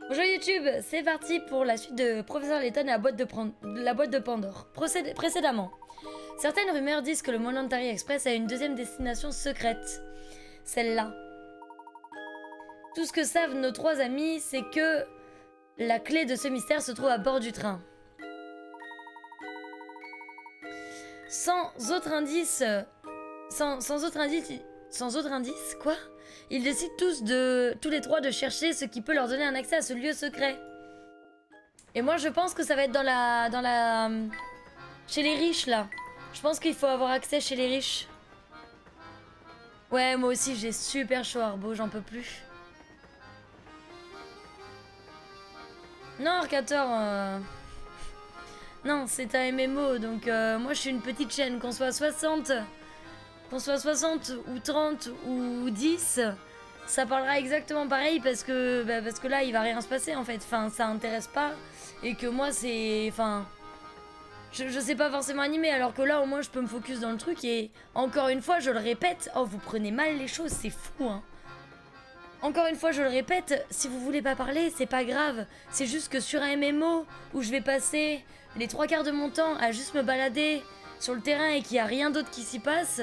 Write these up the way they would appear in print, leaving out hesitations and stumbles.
Bonjour YouTube, c'est parti pour la suite de Professeur Layton et la boîte de Pandore. Précédemment, certaines rumeurs disent que le Monantary Express a une deuxième destination secrète. Celle-là. Tout ce que savent nos trois amis, c'est que la clé de ce mystère se trouve à bord du train. Sans autre indice... Sans autre indice, quoi? Ils décident tous les trois de chercher ce qui peut leur donner un accès à ce lieu secret. Et moi je pense que ça va être chez les riches là. Je pense qu'il faut avoir accès chez les riches. Ouais, moi aussi j'ai super chaud Arbo, j'en peux plus. Non Arcator, non c'est un MMO donc moi je suis une petite chaîne, qu'on soit 60 ou 30 ou 10, ça parlera exactement pareil parce que là il va rien se passer en fait, enfin ça intéresse pas et que moi c'est, enfin je sais pas forcément animer alors que là au moins je peux me focus dans le truc et encore une fois je le répète, oh vous prenez mal les choses, c'est fou hein. Encore une fois je le répète, si vous voulez pas parler c'est pas grave, c'est juste que sur un MMO où je vais passer les 3/4 de mon temps à juste me balader sur le terrain et qu'il y a rien d'autre qui s'y passe,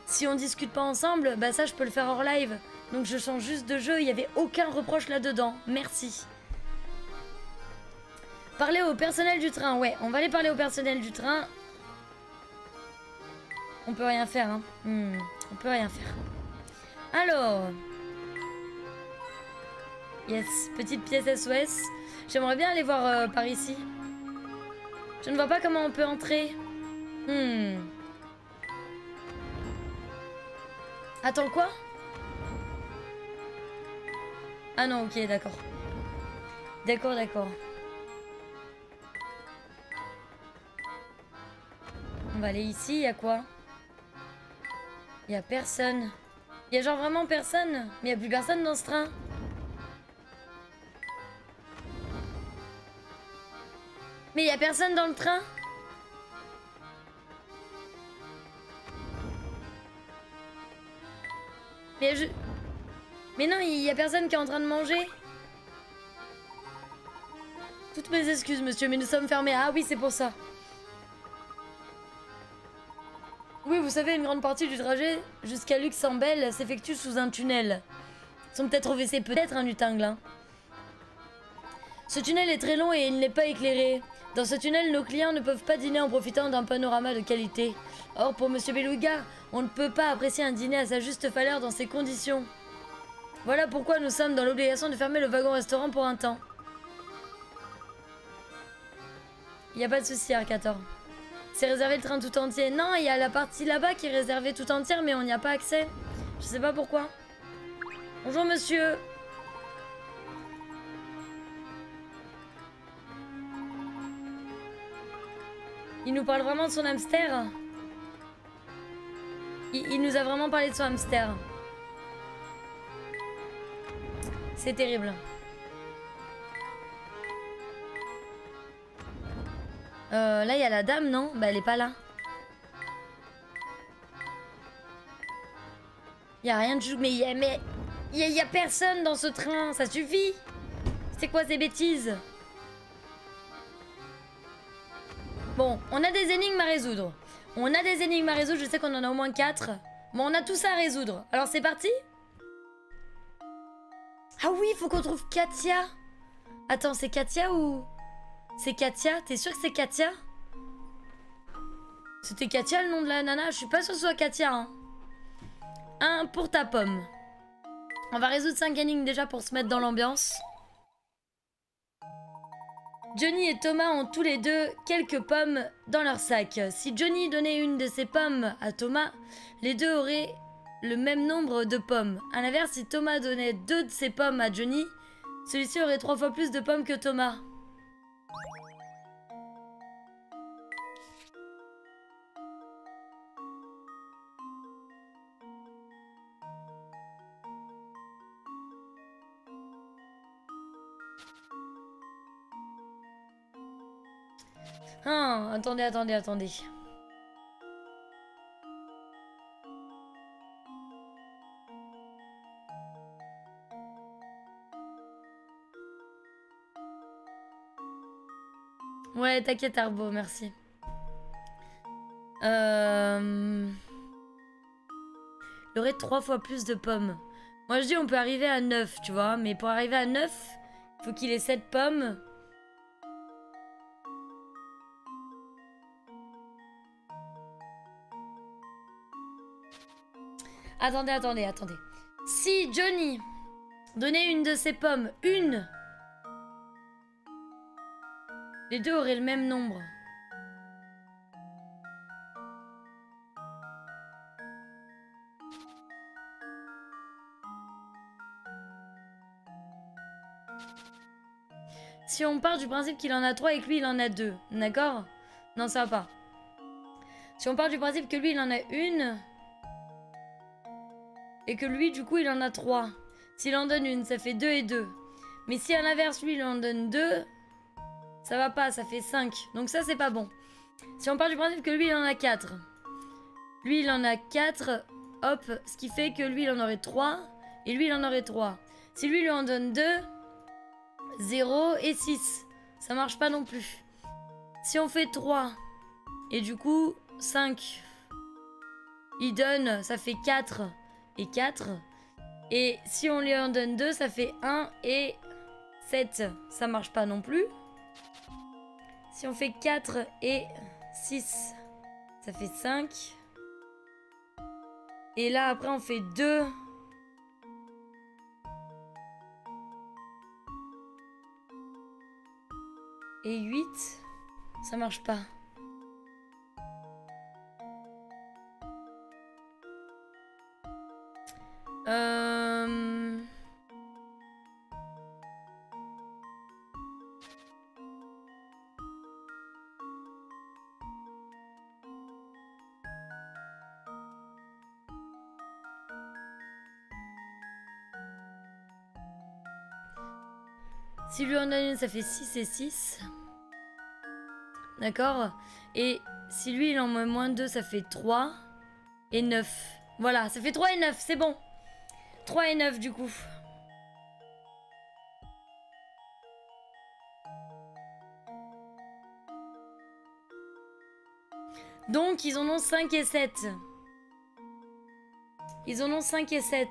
si on discute pas ensemble, bah ça je peux le faire hors live. Donc je change juste de jeu, il y avait aucun reproche là-dedans. Merci. Parler au personnel du train, ouais, on va aller parler au personnel du train. On peut rien faire, hein. On peut rien faire. Alors... Yes, petite pièce SOS. J'aimerais bien aller voir par ici. Je ne vois pas comment on peut entrer. Attends, quoi? Ah non, ok, d'accord. D'accord. On va aller ici, y a quoi? Y a personne. Y a genre vraiment personne? Mais y a plus personne dans ce train. Mais y a personne dans le train? Mais non, il y a personne qui est en train de manger. Toutes mes excuses, monsieur, mais nous sommes fermés. Ah oui, c'est pour ça. Oui, vous savez, une grande partie du trajet jusqu'à Luxembourg s'effectue sous un tunnel. Ils sont peut-être au WC, peut-être un utingle. Hein. Ce tunnel est très long et il n'est pas éclairé. Dans ce tunnel, nos clients ne peuvent pas dîner en profitant d'un panorama de qualité. Or, pour monsieur Beluga, on ne peut pas apprécier un dîner à sa juste valeur dans ces conditions. Voilà pourquoi nous sommes dans l'obligation de fermer le wagon-restaurant pour un temps. Y a pas de souci, Arcator. C'est réservé le train tout entier. Non, il y a la partie là-bas qui est réservée tout entière, mais on n'y a pas accès. Je sais pas pourquoi. Bonjour, monsieur. Il nous parle vraiment de son hamster. Il nous a vraiment parlé de son hamster. C'est terrible. Là, il y a la dame, non? Bah, elle est pas là. Il y a rien de jou... Mais il y a personne dans ce train. Ça suffit. C'est quoi ces bêtises? Bon, on a des énigmes à résoudre. Je sais qu'on en a au moins 4. Mais on a tout ça à résoudre. Alors, c'est parti? Ah oui, il faut qu'on trouve Katia. Attends, c'est Katia ou... C'est Katia? T'es sûr que c'est Katia? C'était Katia le nom de la nana? Je suis pas sûre que ce soit Katia. Hein. Un pour ta pomme. On va résoudre 5 énigmes déjà pour se mettre dans l'ambiance. Johnny et Thomas ont tous les deux quelques pommes dans leur sac. Si Johnny donnait une de ses pommes à Thomas, les deux auraient le même nombre de pommes. A l'inverse, si Thomas donnait 2 de ses pommes à Johnny, celui-ci aurait 3 fois plus de pommes que Thomas. Ah, attendez. Ouais, t'inquiète Arbo, merci. Il aurait 3 fois plus de pommes. Moi je dis on peut arriver à 9, tu vois. Mais pour arriver à 9, il faut qu'il ait 7 pommes. Attendez. Si Johnny donnait une de ses pommes, une, les deux auraient le même nombre. Si on part du principe qu'il en a 3 et que lui il en a 2, d'accord? Non, ça va pas. Si on part du principe que lui il en a une et que lui du coup il en a 3. S'il en donne une, ça fait 2 et 2. Mais si à l'inverse lui il en donne 2, ça va pas, ça fait 5. Donc ça c'est pas bon. Si on part du principe que lui il en a 4. Lui il en a 4, hop, ce qui fait que lui il en aurait 3 et lui il en aurait 3. Si lui lui en donne 2, 0 et 6. Ça marche pas non plus. Si on fait 3 et du coup 5, il donne, ça fait 4 et 4. Et si on lui en donne 2, ça fait 1 et 7. Ça marche pas non plus. Si on fait 4 et 6, ça fait 5. Et là après on fait 2. Et 8, ça marche pas. Si lui en donne une, ça fait 6 et 6. D'accord? Et si lui, il en met moins 2, ça fait 3 et 9. Voilà, ça fait 3 et 9, c'est bon. 3 et 9 du coup. Donc, ils en ont 5 et 7. Ils en ont 5 et 7.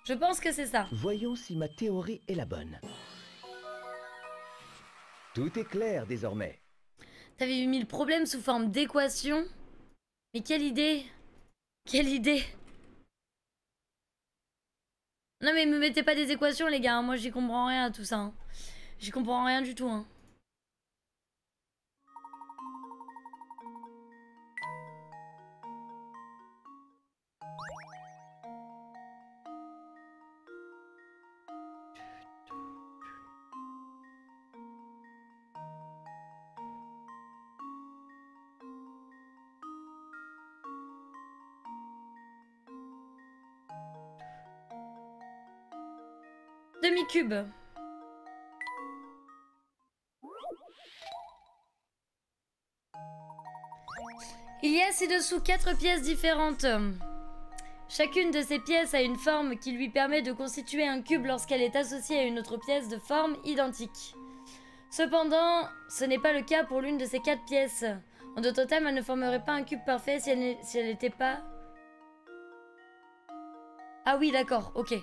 Je pense que c'est ça. Voyons si ma théorie est la bonne. Tout est clair désormais. T'avais mis le problème sous forme d'équation. Mais quelle idée! Quelle idée! Non mais me mettez pas des équations les gars, moi j'y comprends rien à tout ça. Hein. J'y comprends rien du tout. Hein. Demi-cube. Il y a ci-dessous 4 pièces différentes. Chacune de ces pièces a une forme qui lui permet de constituer un cube lorsqu'elle est associée à une autre pièce de forme identique. Cependant, ce n'est pas le cas pour l'une de ces 4 pièces. En de totem, elle ne formerait pas un cube parfait si elle n'était pas... Ah oui, d'accord, ok.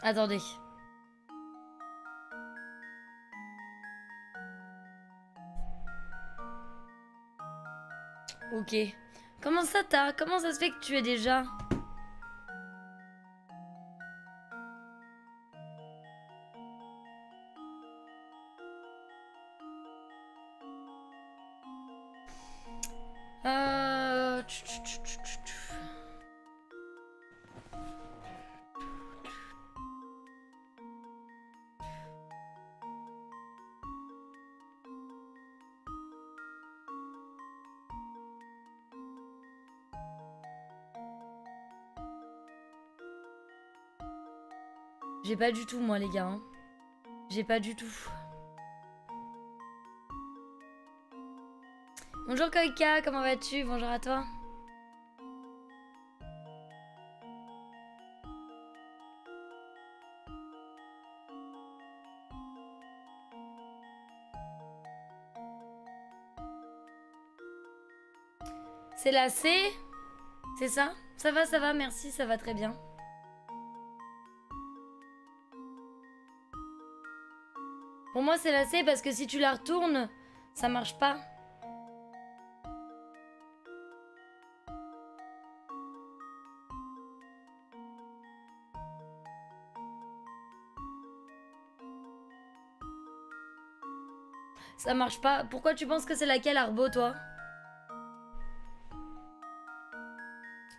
Attendez. Ok. Comment ça t'as? Comment ça se fait que tu es déjà? J'ai pas du tout, moi, les gars. Hein. J'ai pas du tout. Bonjour Koika, comment vas-tu? Bonjour à toi. C'est la C? C'est ça? Ça va, merci, ça va très bien. Pour moi, c'est la C parce que si tu la retournes, ça marche pas. Ça marche pas. Pourquoi tu penses que c'est laquelle, Arbo, toi?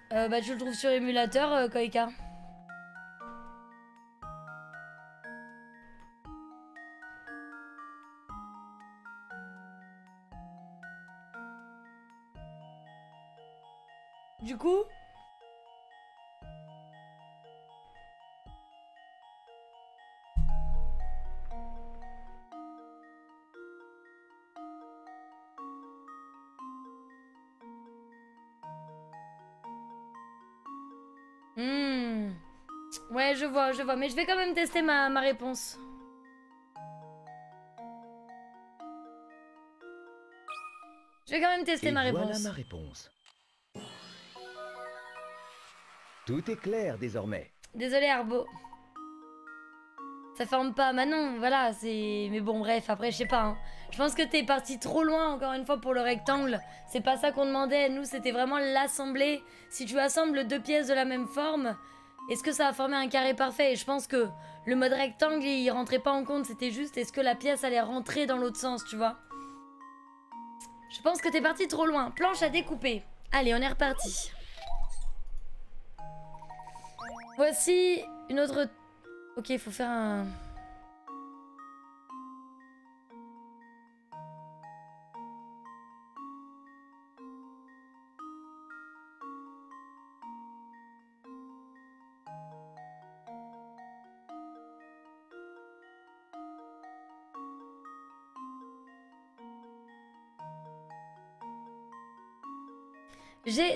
Bah, tu le trouves sur émulateur, Koika. Du coup... Ouais, je vois. Mais je vais quand même tester ma réponse. Je vais quand même tester ma réponse. Voilà ma réponse. Tout est clair désormais. Désolé, Arbo. Ça forme pas. Manon, voilà, c'est... Mais bon, bref, après, je sais pas. Hein. Je pense que t'es parti trop loin, encore une fois, pour le rectangle. C'est pas ça qu'on demandait. Nous, c'était vraiment l'assembler. Si tu assembles deux pièces de la même forme, est-ce que ça va former un carré parfait? Et je pense que le mode rectangle, il rentrait pas en compte. C'était juste, est-ce que la pièce allait rentrer dans l'autre sens, tu vois? Je pense que t'es parti trop loin. Planche à découper. Allez, on est reparti. Voici une autre... Ok, il faut faire un...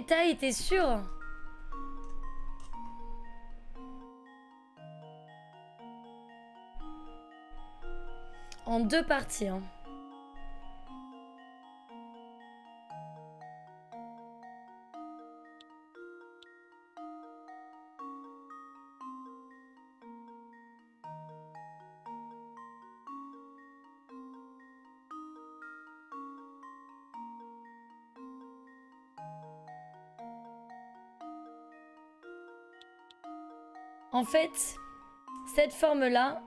T'as été sûr? En deux parties, hein. En fait, cette forme-là,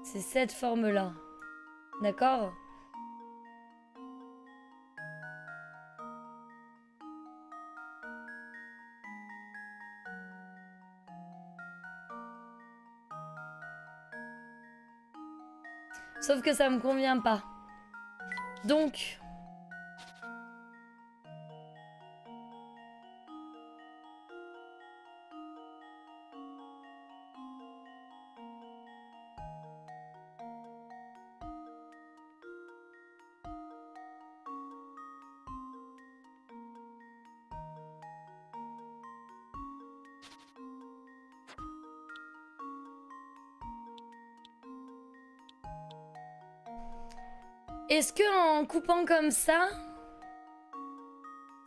c'est cette forme-là. D'accord? Sauf que ça me convient pas. Donc... Est-ce que en coupant comme ça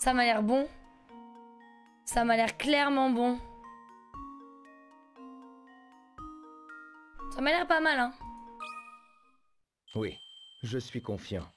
m'a l'air bon? Ça m'a l'air clairement bon. Ça m'a l'air pas mal, hein? Oui, je suis confiant.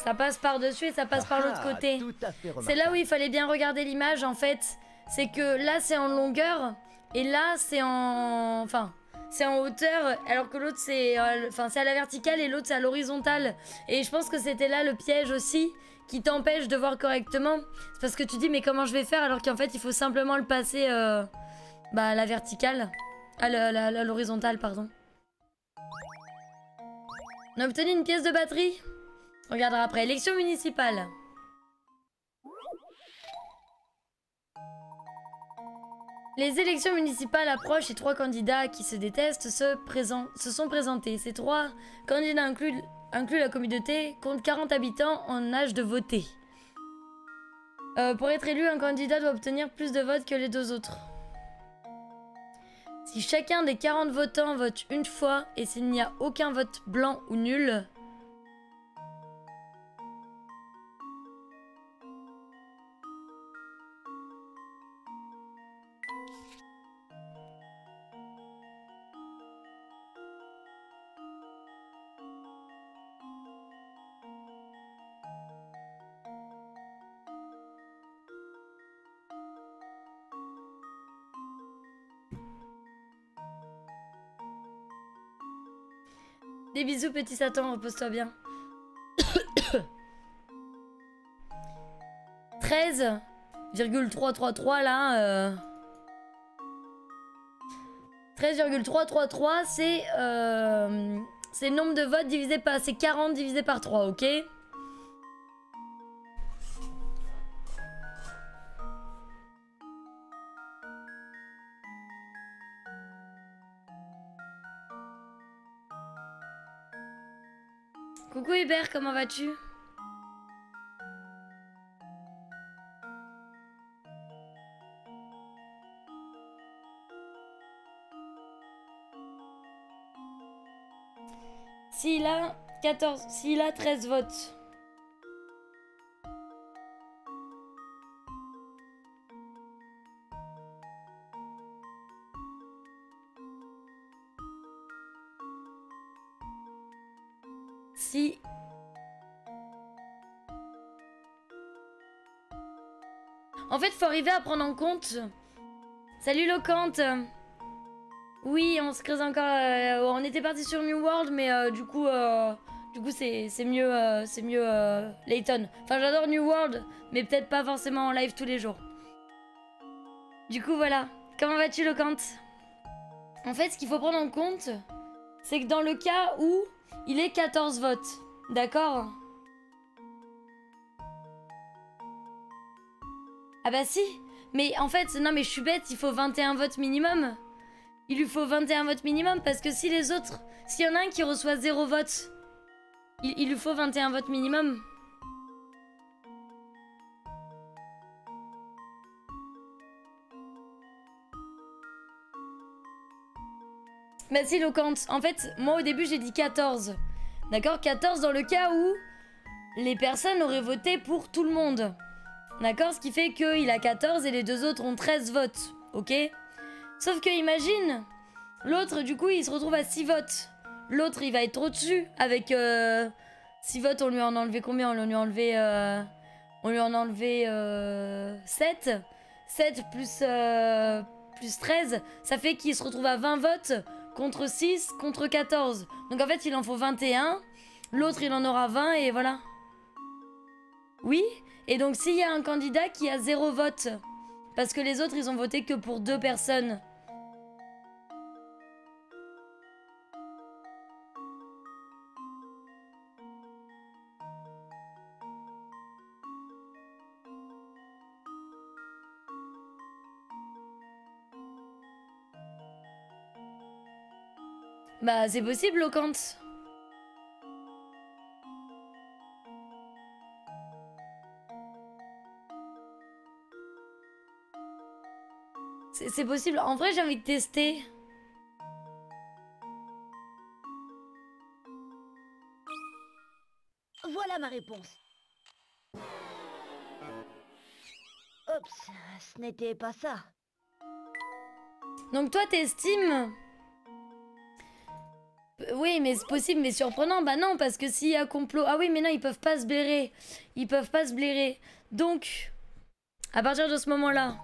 Ça passe par-dessus et ça passe par l'autre côté. Tout à fait C'est là où remarquable. il fallait bien regarder l'image en fait. C'est que là c'est en longueur et là c'est en... Enfin, c'est en hauteur alors que l'autre c'est... Enfin, c'est à la verticale et l'autre c'est à l'horizontale. Et je pense que c'était là le piège aussi qui t'empêche de voir correctement. C'est parce que tu dis mais comment je vais faire alors qu'en fait il faut simplement le passer bah, à la verticale. À l'horizontale, pardon. On a obtenu une pièce de batterie. On regardera après. Élection municipale. Les élections municipales approchent et 3 candidats qui se détestent se sont présentés. Ces 3 candidats incluent la communauté, comptent 40 habitants en âge de voter. Pour être élu, un candidat doit obtenir plus de votes que les 2 autres. Si chacun des 40 votants vote une fois et s'il n'y a aucun vote blanc ou nul, des bisous petit Satan, repose-toi bien. 13,333 là. 13,333 c'est le nombre de votes divisé par... C'est 40 divisé par 3, ok? Coucou Hubert, comment vas-tu? S'il a 14, s'il a 13 votes. Si... En fait, faut arriver à prendre en compte... Salut Locante. Oui, on se creuse encore... on était parti sur New World, mais du coup c'est mieux Layton. Enfin, j'adore New World, mais peut-être pas forcément en live tous les jours. Du coup, voilà. Comment vas-tu, Locante? En fait, ce qu'il faut prendre en compte, c'est que dans le cas où il est 14 votes, d'accord? Ah bah si. Mais en fait, non mais je suis bête, il faut 21 votes minimum. Il lui faut 21 votes minimum parce que si les autres... S'il y en a un qui reçoit 0 vote, il lui faut 21 votes minimum. Bah si, Locante. En fait, moi au début j'ai dit 14. D'accord? 14 dans le cas où les personnes auraient voté pour tout le monde. D'accord? Ce qui fait qu'il a 14 et les 2 autres ont 13 votes. Ok? Sauf que imagine... L'autre, du coup, il se retrouve à 6 votes. L'autre, il va être au-dessus. Avec 6 votes, on lui en a enlevé combien? On lui en a enlevé 7. 7 plus 13. Ça fait qu'il se retrouve à 20 votes contre 6, contre 14. Donc en fait, il en faut 21. L'autre, il en aura 20 et voilà. Oui. Et donc, s'il y a un candidat qui a 0 vote, parce que les autres, ils ont voté que pour 2 personnes... Bah, c'est possible, Locante. C'est possible. En vrai, j'ai envie de tester. Voilà ma réponse. Oups, ce n'était pas ça. Donc toi, t'estimes Oui, mais c'est possible, mais surprenant. Bah non, parce que s'il y a complot... Ah oui, mais non, ils peuvent pas se blairer. Ils peuvent pas se blairer. Donc, à partir de ce moment-là,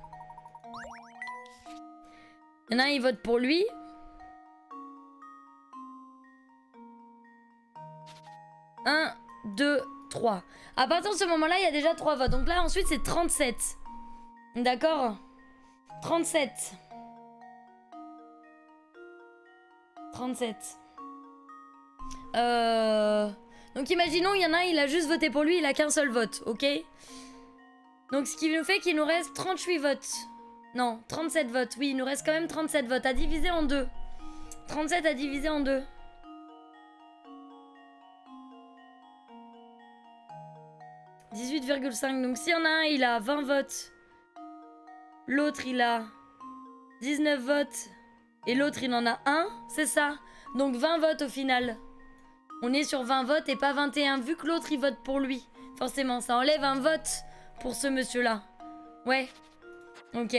il y en a un, il vote pour lui. Un, deux, trois. À partir de ce moment-là, il y a déjà 3 votes. Donc là, ensuite, c'est 37. D'accord? 37. 37. Donc imaginons, il y en a un, il a juste voté pour lui, il a qu'un seul vote, ok? Donc ce qui nous fait qu'il nous reste 38 votes. Non, 37 votes. Oui, il nous reste quand même 37 votes à diviser en deux. 37 à diviser en deux. « 18,5. Donc s'il y en a un, il a 20 votes. L'autre, il a 19 votes. Et l'autre, il en a un, c'est ça. Donc 20 votes au final. On est sur 20 votes et pas 21, vu que l'autre, il vote pour lui. Forcément, ça enlève un vote pour ce monsieur-là. Ouais. Ok.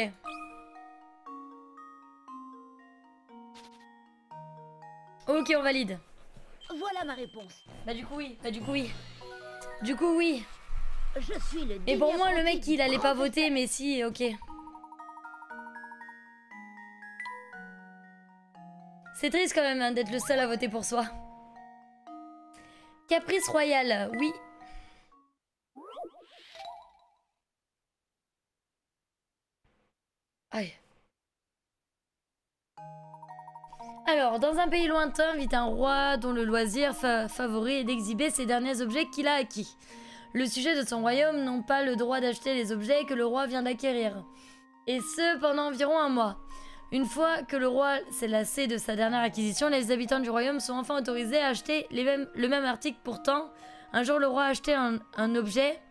Ok, on valide. Voilà ma réponse. Bah du coup, oui. Bah du coup, oui. Du coup, oui. Je suis le Et pour digne moi, le apprenti mec, du il allait pas grand voter, mais si, ok. C'est triste quand même hein, d'être le seul à voter pour soi. Caprice royal, oui. Aïe. Alors, dans un pays lointain vit un roi dont le loisir favori est d'exhiber ses derniers objets qu'il a acquis. Le sujet de son royaume n'ont pas le droit d'acheter les objets que le roi vient d'acquérir. Et ce, pendant environ un mois. Une fois que le roi s'est lassé de sa dernière acquisition, les habitants du royaume sont enfin autorisés à acheter le même article. Pourtant, un jour le roi a acheté un objet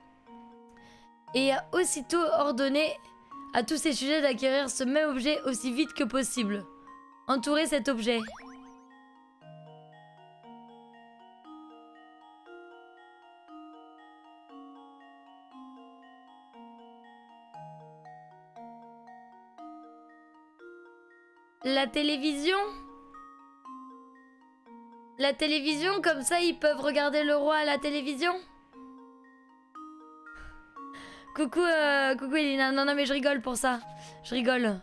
et a aussitôt ordonné à tous ses sujets d'acquérir ce même objet aussi vite que possible. Entourer cet objet. La télévision? La télévision, comme ça ils peuvent regarder le roi à la télévision? Coucou, coucou Elina. Non, non, mais je rigole pour ça. Je rigole.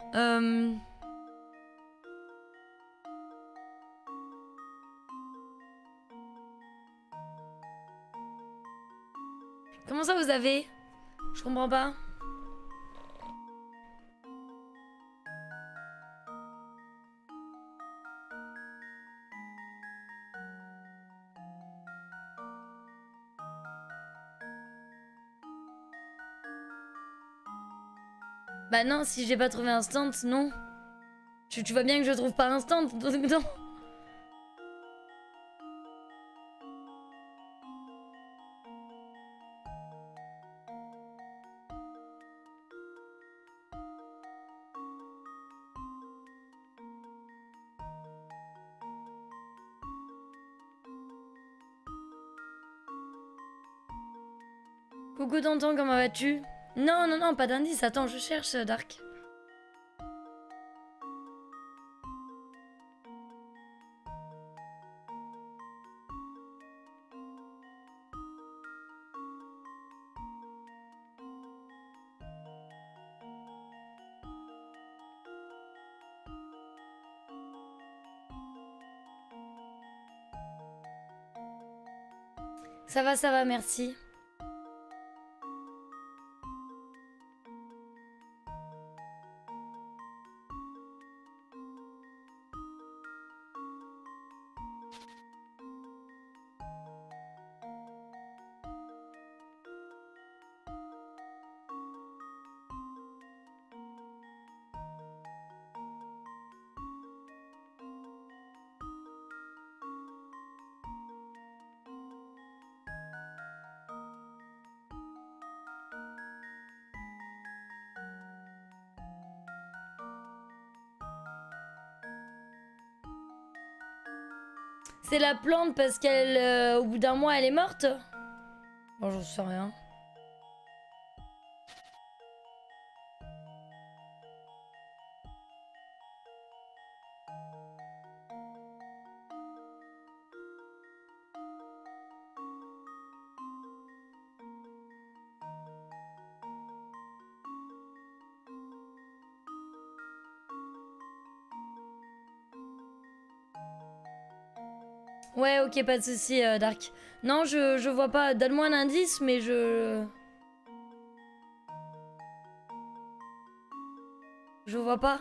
Comment ça vous avez? Je comprends pas. Bah non, si j'ai pas trouvé instant, non. Tu vois bien que je trouve pas instant, donc non. Coucou tonton, comment vas-tu? Non, non, non, pas d'indice. Attends, je cherche Dark. Ça va, merci. C'est la plante parce qu'elle, au bout d'un mois, elle est morte? Bon, j'en sais rien. Ouais, ok, pas de soucis, Dark. Non, je vois pas. Donne-moi un indice, mais je... Je vois pas.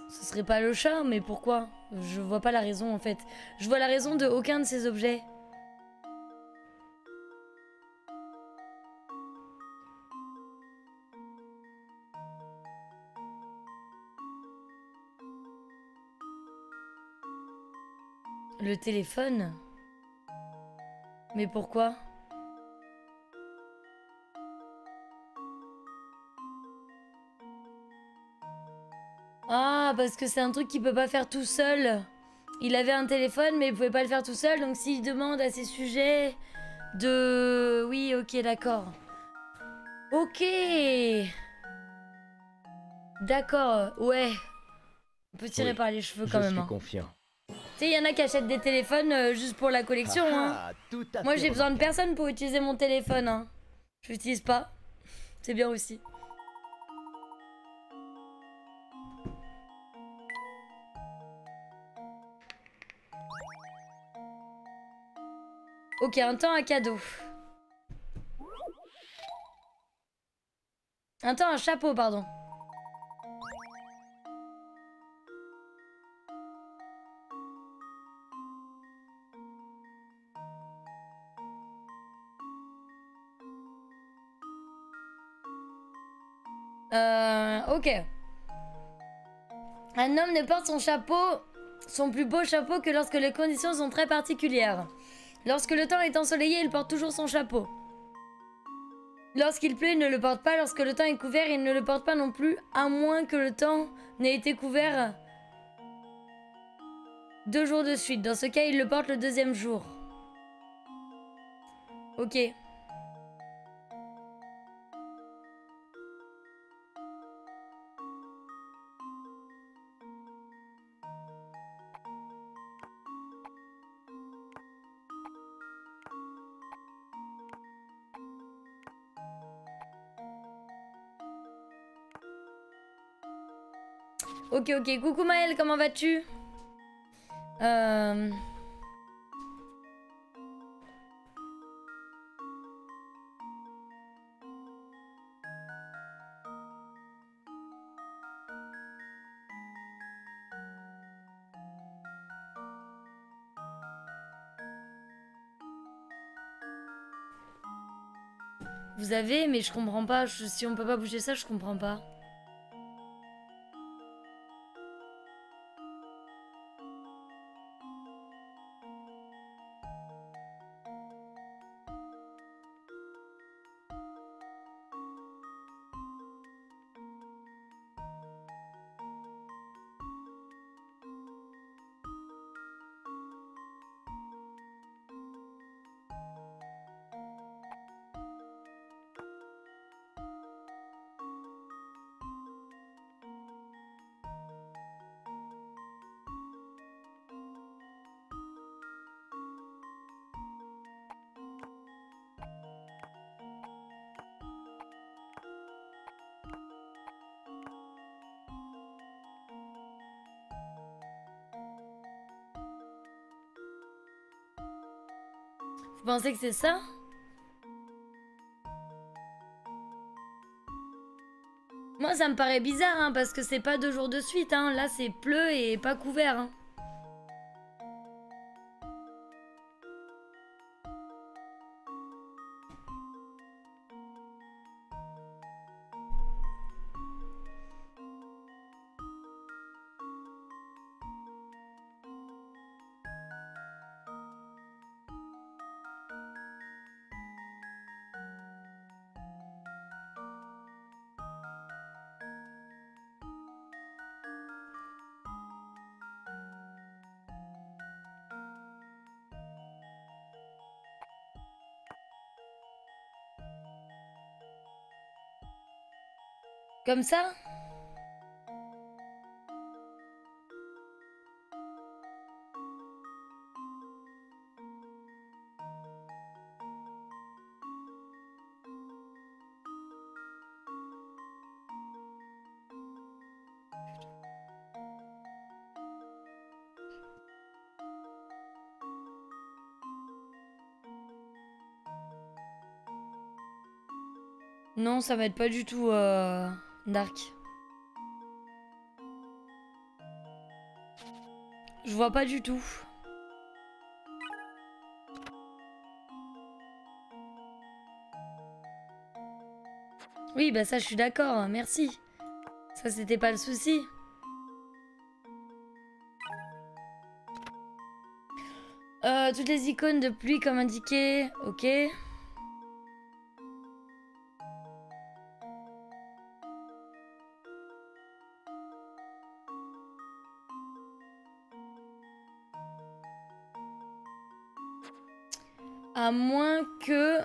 Ce serait pas le chat, mais pourquoi? Je vois pas la raison, en fait. Je vois la raison de aucun de ces objets. Le téléphone? Mais pourquoi? Ah, parce que c'est un truc qu'il peut pas faire tout seul. Il avait un téléphone, mais il pouvait pas le faire tout seul, donc s'il demande à ses sujets de... Oui, ok, d'accord. Ok. D'accord, ouais. On peut tirer Oui, par les cheveux je quand même. suis Hein. confiant. Tu sais, il y en a qui achètent des téléphones juste pour la collection. Hein. Ah, tout à Moi, fait j'ai besoin de remarquable. personne pour utiliser mon téléphone. Hein. Je l'utilise pas. C'est bien aussi. Ok, un temps à cadeau. Un temps à chapeau, pardon. Ok. Un homme ne porte son chapeau, son plus beau chapeau, que lorsque les conditions sont très particulières. Lorsque le temps est ensoleillé, il porte toujours son chapeau. Lorsqu'il pleut, il ne le porte pas. Lorsque le temps est couvert, il ne le porte pas non plus, à moins que le temps n'ait été couvert 2 jours de suite. Dans ce cas, il le porte le deuxième jour. Ok. Ok, ok. Coucou Maël, comment vas-tu? Vous avez, mais je comprends pas. Si on peut pas bouger ça, je comprends pas. Vous pensez que c'est ça? Moi, ça me paraît bizarre, hein, parce que c'est pas 2 jours de suite. Hein. Là, c'est pleu et pas couvert. Hein. Comme ça? Non, ça m'aide pas du tout, Dark. Je vois pas du tout. Oui, bah ça, je suis d'accord, merci. Ça, c'était pas le souci. Toutes les icônes de pluie comme indiqué, ok. À moins que...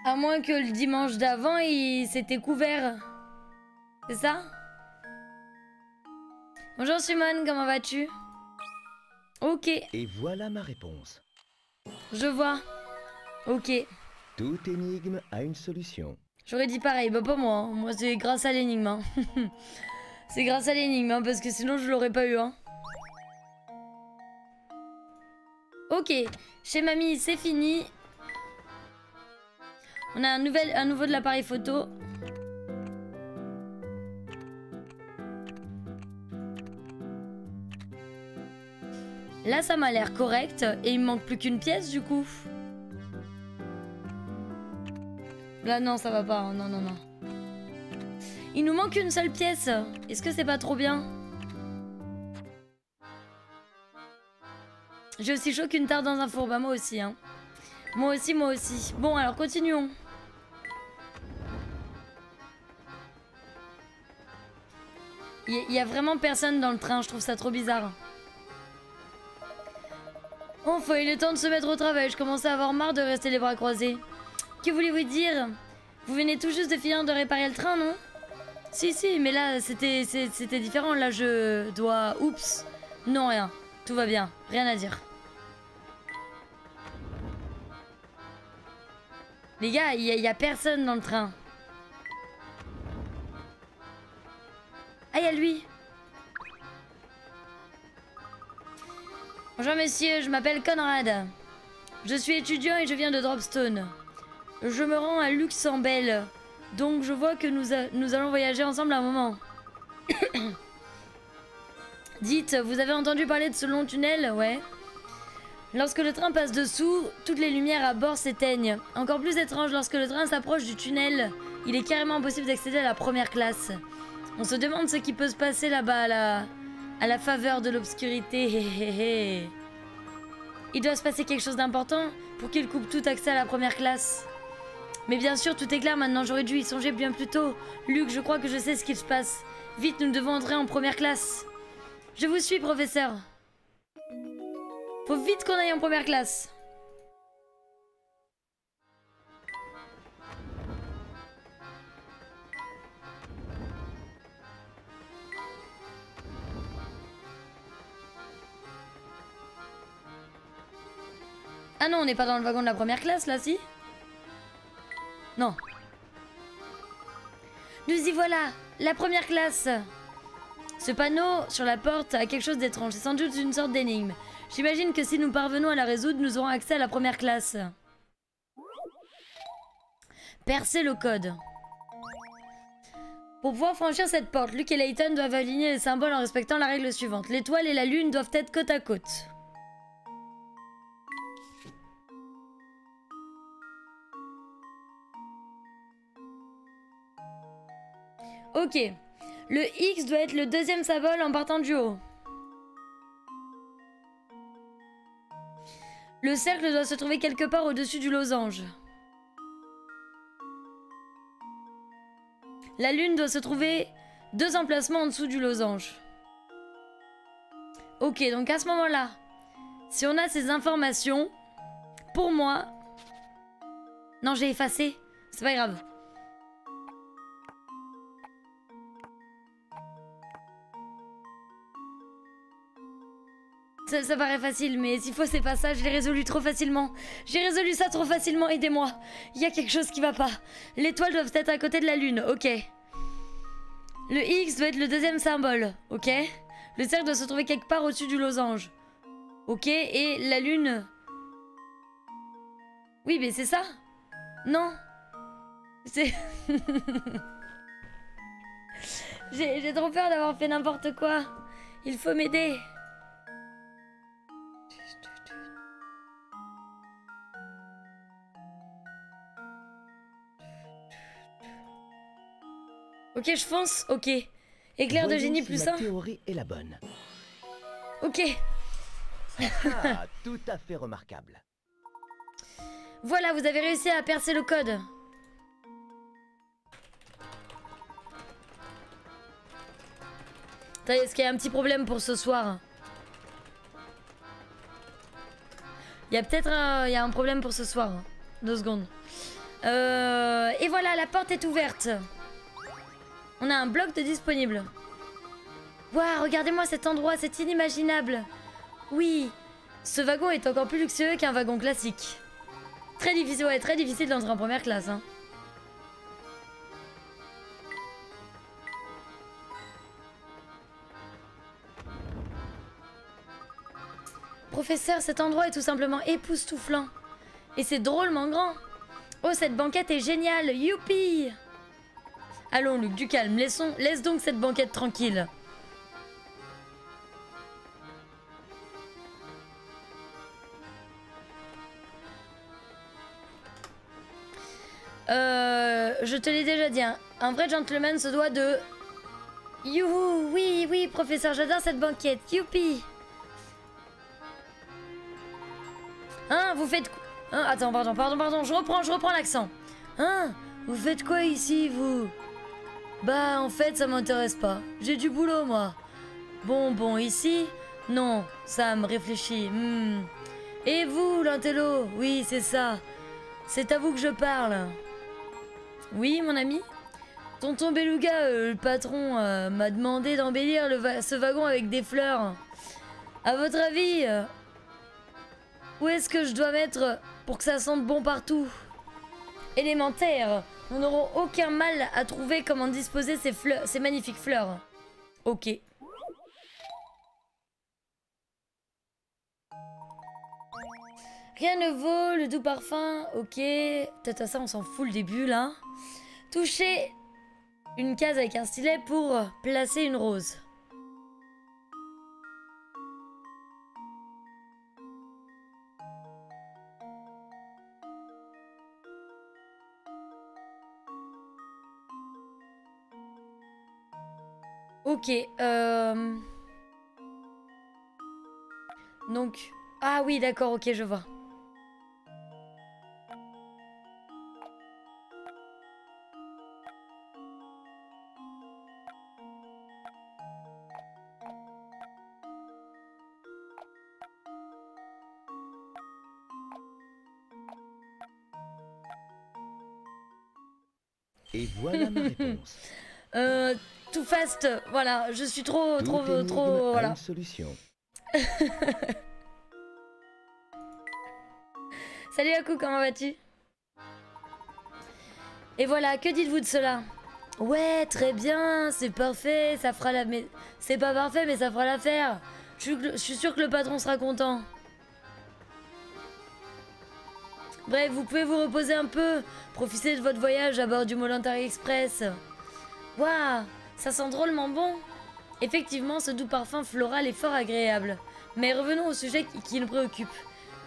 À moins que le dimanche d'avant, il s'était couvert. C'est ça? Bonjour Simone, comment vas-tu? Ok. Et voilà ma réponse. Je vois. Ok. Toute énigme a une solution. J'aurais dit pareil, bah pas moi. Hein. Moi c'est grâce à l'énigme. Hein. C'est grâce à l'énigme, hein, parce que sinon je l'aurais pas eu. Hein. Ok. Chez mamie, c'est fini. On a un nouveau de l'appareil photo. Là, ça m'a l'air correct. Et il me manque plus qu'une pièce, du coup. Là, non, ça va pas. Hein. Non, non, non. Il nous manque une seule pièce. Est-ce que c'est pas trop bien? J'ai aussi chaud qu'une tarte dans un four. Bah, moi aussi, hein. Moi aussi, moi aussi. Bon, alors, continuons. Il y a vraiment personne dans le train. Je trouve ça trop bizarre. Enfin, il est temps de se mettre au travail. Je commence à avoir marre de rester les bras croisés. Que voulez-vous dire? Vous venez tout juste de finir de réparer le train, non? Si, si, mais là, c'était différent. Là, je dois... Oups. Non, rien. Tout va bien. Rien à dire. Les gars, il y a personne dans le train. Ah, il y a lui. Bonjour messieurs, je m'appelle Conrad. Je suis étudiant et je viens de Dropstone. Je me rends à Luxembourg, donc je vois que nous allons voyager ensemble un moment. Dites, vous avez entendu parler de ce long tunnel? Ouais. Lorsque le train passe dessous, toutes les lumières à bord s'éteignent. Encore plus étrange, lorsque le train s'approche du tunnel, il est carrément impossible d'accéder à la première classe. On se demande ce qui peut se passer là-bas à la faveur de l'obscurité. Il doit se passer quelque chose d'important pour qu'il coupe tout accès à la première classe. Mais bien sûr, tout est clair maintenant, j'aurais dû y songer bien plus tôt. Luc, je crois que je sais ce qu'il se passe. Vite, nous devons entrer en première classe. Je vous suis, professeur. Faut vite qu'on aille en première classe. Ah non, on n'est pas dans le wagon de la première classe, là, si? Non. Nous y voilà, la première classe. Ce panneau sur la porte a quelque chose d'étrange. C'est sans doute une sorte d'énigme. J'imagine que si nous parvenons à la résoudre, nous aurons accès à la première classe. Percer le code. Pour pouvoir franchir cette porte, Luke et Layton doivent aligner les symboles en respectant la règle suivante. L'étoile et la lune doivent être côte à côte. Ok. Le X doit être le deuxième symbole en partant du haut. Le cercle doit se trouver quelque part au-dessus du losange. La lune doit se trouver 2 emplacements en dessous du losange. Ok, donc à ce moment-là, si on a ces informations, pour moi... Non, j'ai effacé. C'est pas grave. Ça paraît facile, mais s'il faut, c'est pas ça. Je l'ai résolu trop facilement. J'ai résolu ça trop facilement, aidez-moi. Il y a quelque chose qui va pas. L'étoile doit être à côté de la lune, ok. Le X doit être le deuxième symbole, ok. Le cercle doit se trouver quelque part au-dessus du losange. Ok, et la lune... Oui, mais c'est ça? Non? C'est... J'ai trop peur d'avoir fait n'importe quoi. Il faut m'aider. Ok, je fonce. Ok. Éclair de génie plus la 1. théorie est la bonne. Ok. Ah, tout à fait remarquable. Voilà, vous avez réussi à percer le code. Attends, est-ce qu'il y a un petit problème pour ce soir? Il y a peut-être un problème pour ce soir. 2 secondes. Et voilà, la porte est ouverte. On a un bloc de disponible. Waouh, regardez-moi cet endroit, c'est inimaginable. Oui, ce wagon est encore plus luxueux qu'un wagon classique. Très difficile, ouais, très difficile d'entrer en première classe, hein. Professeur, cet endroit est tout simplement époustouflant. Et c'est drôlement grand. Oh, cette banquette est géniale, youpi! Allons, Luc, du calme, laisse donc cette banquette tranquille. Je te l'ai déjà dit, hein, un vrai gentleman se doit de... Youhou, oui, oui, professeur, j'adore cette banquette, youpi! Hein, vous faites... Hein, attends, pardon, je reprends l'accent. Hein, vous faites quoi ici, vous? Bah, en fait, ça m'intéresse pas. J'ai du boulot, moi. Bon, ici? Non, Sam, réfléchis. Et vous, l'intello? Oui, c'est ça. C'est à vous que je parle. Oui, mon ami? Tonton Beluga, le patron, m'a demandé d'embellir ce wagon avec des fleurs. À votre avis... où est-ce que je dois mettre pour que ça sente bon partout? Élémentaire. Nous n'aurons aucun mal à trouver comment disposer ces magnifiques fleurs. Ok. Rien ne vaut le doux parfum. Ok. Peut-être à ça, on s'en fout le début, là. Toucher une case avec un stylet pour placer une rose. Ok, donc... Ah oui, d'accord, ok, je vois. Et voilà ma réponse. Too fast, voilà, je suis trop, Toute énigme a voilà. une solution. Salut Aku, comment vas-tu? Et voilà, que dites-vous de cela? Ouais, très bien, c'est parfait, ça fera la... Mais c'est pas parfait, mais ça fera l'affaire. Je suis sûre que le patron sera content. Bref, vous pouvez vous reposer un peu, profiter de votre voyage à bord du Molantari Express. Waouh, ça sent drôlement bon. Effectivement, ce doux parfum floral est fort agréable. Mais revenons au sujet qui nous préoccupe.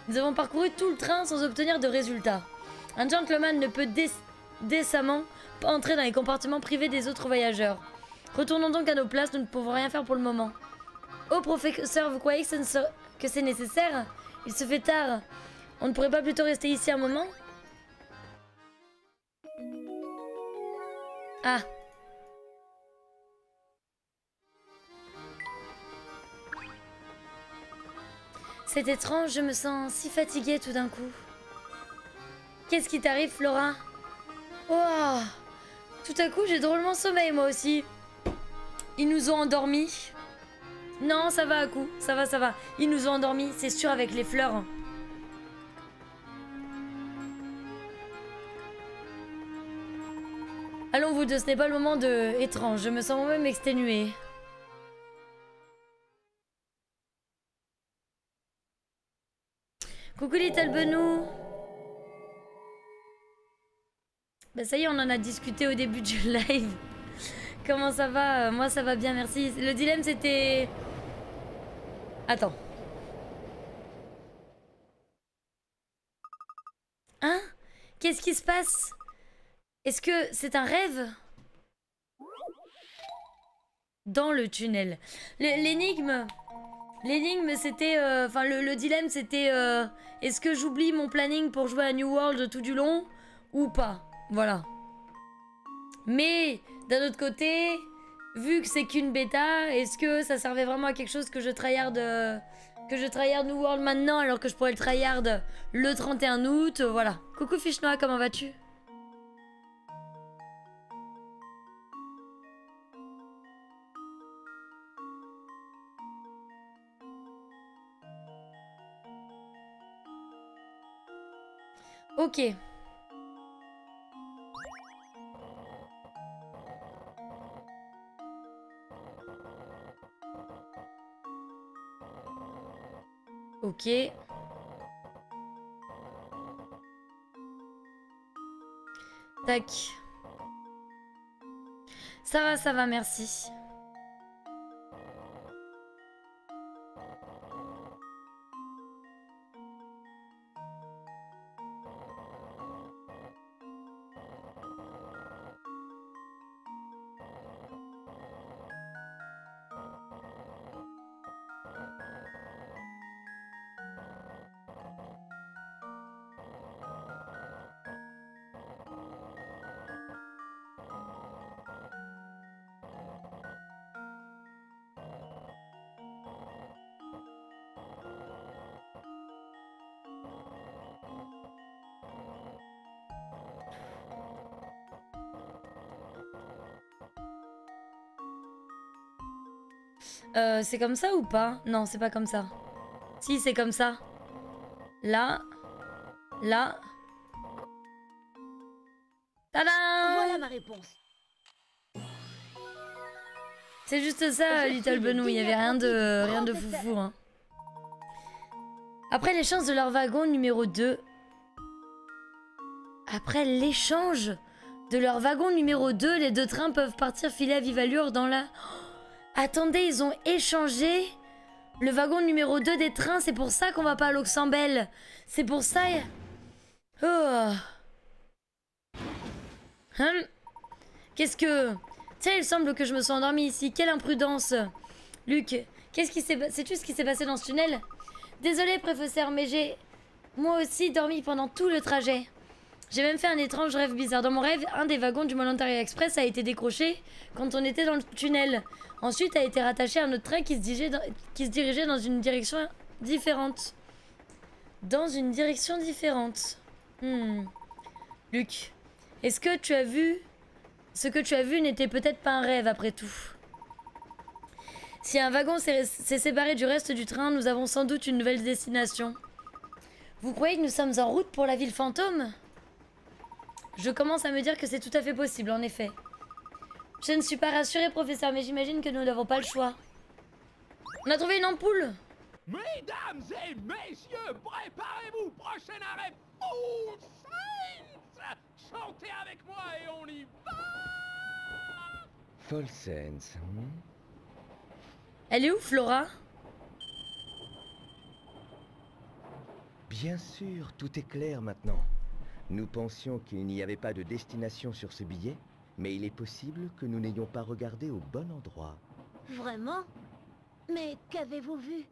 Nous avons parcouru tout le train sans obtenir de résultat. Un gentleman ne peut décemment pas entrer dans les compartiments privés des autres voyageurs. Retournons donc à nos places, nous ne pouvons rien faire pour le moment. Oh professeur, vous croyez que c'est nécessaire? Il se fait tard. On ne pourrait pas plutôt rester ici un moment? Ah. C'est étrange, je me sens si fatiguée tout d'un coup. Qu'est-ce qui t'arrive, Flora? Oh, tout à coup, j'ai drôlement sommeil, moi aussi. Ils nous ont endormis. Non, ça va, Aku, ça va. Ils nous ont endormis, c'est sûr, avec les fleurs. Allons, vous deux, ce n'est pas le moment de... étrange, je me sens moi-même exténuée. Coucou Little Benou. Bah ça y est, on en a discuté au début du live. Comment ça va? Moi ça va bien, merci. Le dilemme c'était... Attends. Hein? Qu'est-ce qui se passe? Est-ce que c'est un rêve? Dans le tunnel. L'énigme c'était... Enfin le dilemme c'était... Est-ce que j'oublie mon planning pour jouer à New World tout du long? Ou pas? Voilà. Mais d'un autre côté, vu que c'est qu'une bêta, est-ce que ça servait vraiment à quelque chose que je tryhard New World maintenant alors que je pourrais le tryhard le 31 août? Voilà. Coucou Fichnoa, comment vas-tu? Ok. Ok. Tac. Ça va, merci. C'est comme ça ou pas? Non, c'est pas comme ça. Si, c'est comme ça. Là. Là. Tadam! Voilà ma réponse. C'est juste ça, Little Benou. Il y avait rien de foufou. Hein. Après l'échange de leur wagon numéro 2. Après l'échange de leur wagon numéro 2, les deux trains peuvent partir filer à vive allure dans la... Attendez, ils ont échangé le wagon numéro 2 des trains. C'est pour ça qu'on va pas à Loxambel. C'est pour ça... Oh. Qu'est-ce que... Tiens, il semble que je me sois endormie ici. Quelle imprudence. Luc, qu'est-ce qui s'est... Sais-tu ce qui s'est passé dans ce tunnel? Désolé, professeur, mais j'ai... Moi aussi dormi pendant tout le trajet. J'ai même fait un étrange rêve bizarre. Dans mon rêve, un des wagons du Voluntary Express a été décroché quand on était dans le tunnel. Ensuite, a été rattaché à un autre train qui se dirigeait dans une direction différente. Dans une direction différente. Luc, est-ce que tu as vu... Ce que tu as vu n'était peut-être pas un rêve après tout. Si un wagon s'est séparé du reste du train, nous avons sans doute une nouvelle destination. Vous croyez que nous sommes en route pour la ville fantôme ? Je commence à me dire que c'est tout à fait possible, en effet. Je ne suis pas rassurée, professeur, mais j'imagine que nous n'avons pas le choix. On a trouvé une ampoule. Mesdames et messieurs, préparez-vous, prochain arrêt, Full Saints. Chantez avec moi et on y va. Full Saints. Elle est où, Flora? Bien sûr, tout est clair maintenant. Nous pensions qu'il n'y avait pas de destination sur ce billet, mais il est possible que nous n'ayons pas regardé au bon endroit. Vraiment? Mais qu'avez-vous vu?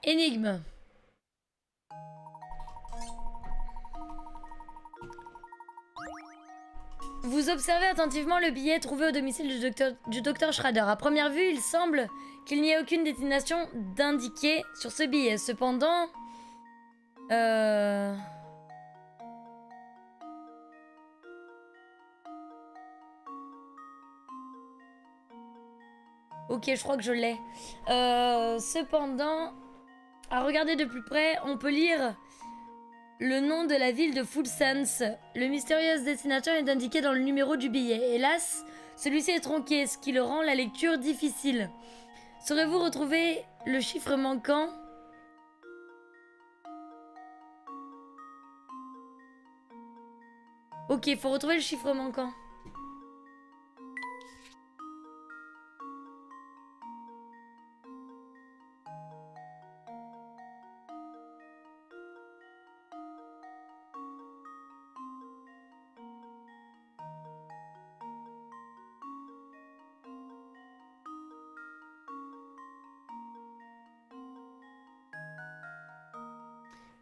Énigme. Vous observez attentivement le billet trouvé au domicile du docteur Schrader. À première vue, il semble qu'il n'y ait aucune destination d'indiquée sur ce billet. Cependant... Ok, je crois que je l'ai. Cependant, à regarder de plus près, on peut lire le nom de la ville de Full Saints. Le mystérieux destinataire est indiqué dans le numéro du billet. Hélas, celui-ci est tronqué, ce qui le rend la lecture difficile. Saurez-vous retrouver le chiffre manquant. Ok, faut retrouver le chiffre manquant.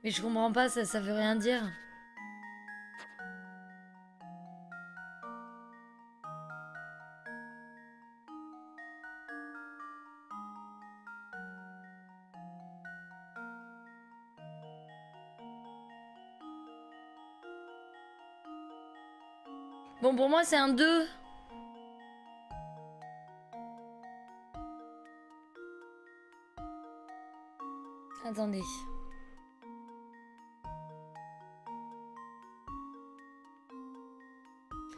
Mais je comprends pas, ça veut rien dire. Bon, pour moi, c'est un 2. Attendez.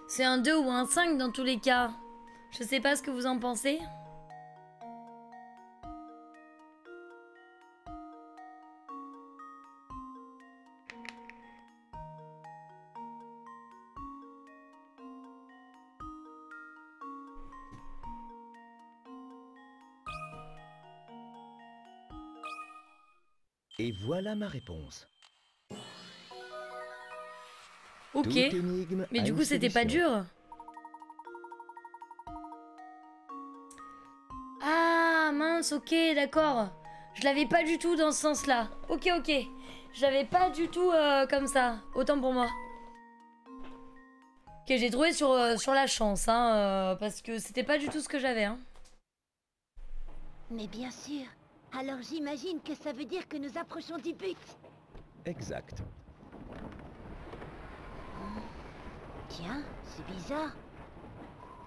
C'est un 2 ou un 5 dans tous les cas. Je sais pas ce que vous en pensez. Et voilà ma réponse. Ok. Toute énigme Mais a du une coup, c'était pas solution. dur. Ah mince, ok, d'accord. Je l'avais pas du tout dans ce sens-là. Ok, ok. Je l'avais pas du tout comme ça. Autant pour moi. Ok, j'ai trouvé sur la chance, hein, parce que c'était pas du tout ce que j'avais, hein. Mais bien sûr. Alors j'imagine que ça veut dire que nous approchons du but. Exact. Tiens, c'est bizarre.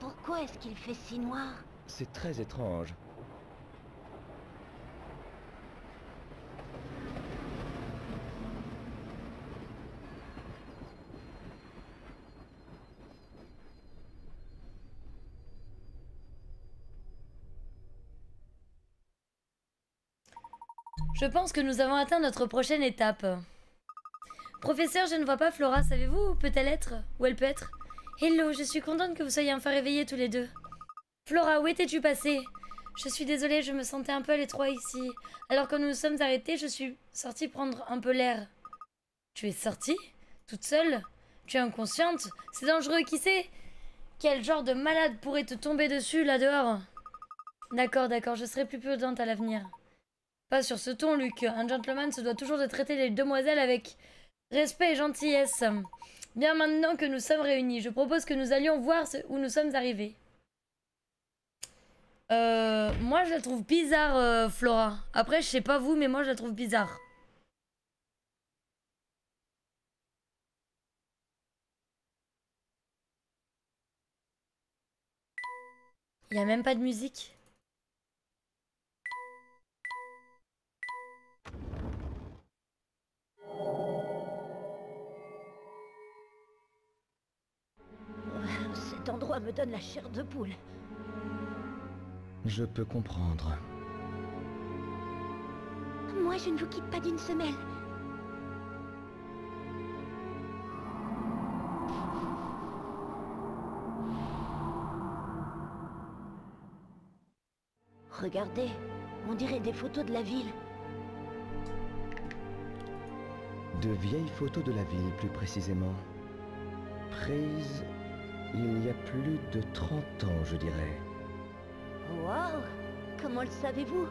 Pourquoi est-ce qu'il fait si noir? C'est très étrange. Je pense que nous avons atteint notre prochaine étape. Professeur, je ne vois pas Flora, savez-vous où peut-elle être? Où elle peut être? Hello, je suis contente que vous soyez enfin réveillés tous les deux. Flora, où étais-tu passée? Je suis désolée, je me sentais un peu à l'étroit ici. Alors que nous nous sommes arrêtés, je suis sortie prendre un peu l'air. Tu es sortie? Toute seule? Tu es inconsciente? C'est dangereux, qui sait? Quel genre de malade pourrait te tomber dessus, là dehors? D'accord, d'accord, je serai plus prudente à l'avenir. Pas sur ce ton, Luc. Un gentleman se doit toujours de traiter les demoiselles avec respect et gentillesse. Bien, maintenant que nous sommes réunis, je propose que nous allions voir où nous sommes arrivés. Moi je la trouve bizarre, Flora. Après, je sais pas vous, mais moi je la trouve bizarre. Il y a même pas de musique. Cet endroit me donne la chair de poule. Je peux comprendre. Moi, je ne vous quitte pas d'une semelle. Regardez, on dirait des photos de la ville. De vieilles photos de la ville, plus précisément. Prises il y a plus de 30 ans, je dirais. Waouh! Comment le savez-vous?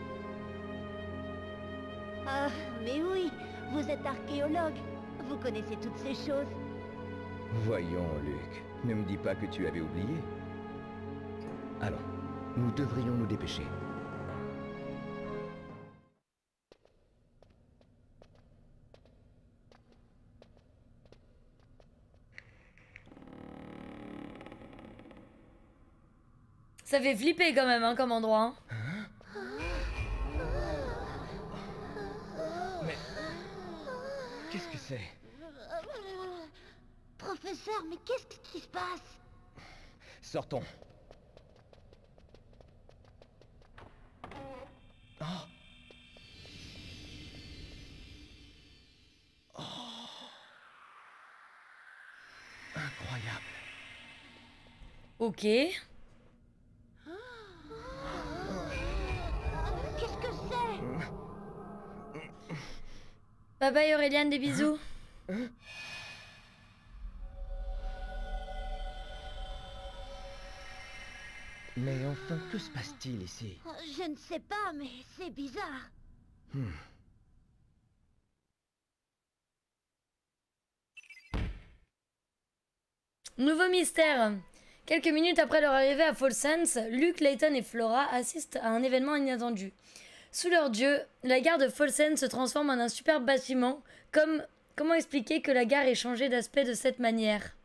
Ah, mais oui, vous êtes archéologue. Vous connaissez toutes ces choses. Voyons, Luc, ne me dis pas que tu avais oublié. Allons, nous devrions nous dépêcher. Ça fait flipper quand même, hein, comme endroit. Hein. Mais... qu'est-ce que c'est? Professeur, mais qu'est-ce qui se passe? Sortons. Oh, Ok. Qu'est-ce que c'est? Bye bye Aureliane, des bisous. Mais enfin, que se passe-t-il ici? Je ne sais pas, mais c'est bizarre. Nouveau mystère. Quelques minutes après leur arrivée à Fall Sands, Luke, Layton et Flora assistent à un événement inattendu. Sous leurs dieux, la gare de Fall Sands se transforme en un superbe bâtiment. Comment expliquer que la gare ait changé d'aspect de cette manière?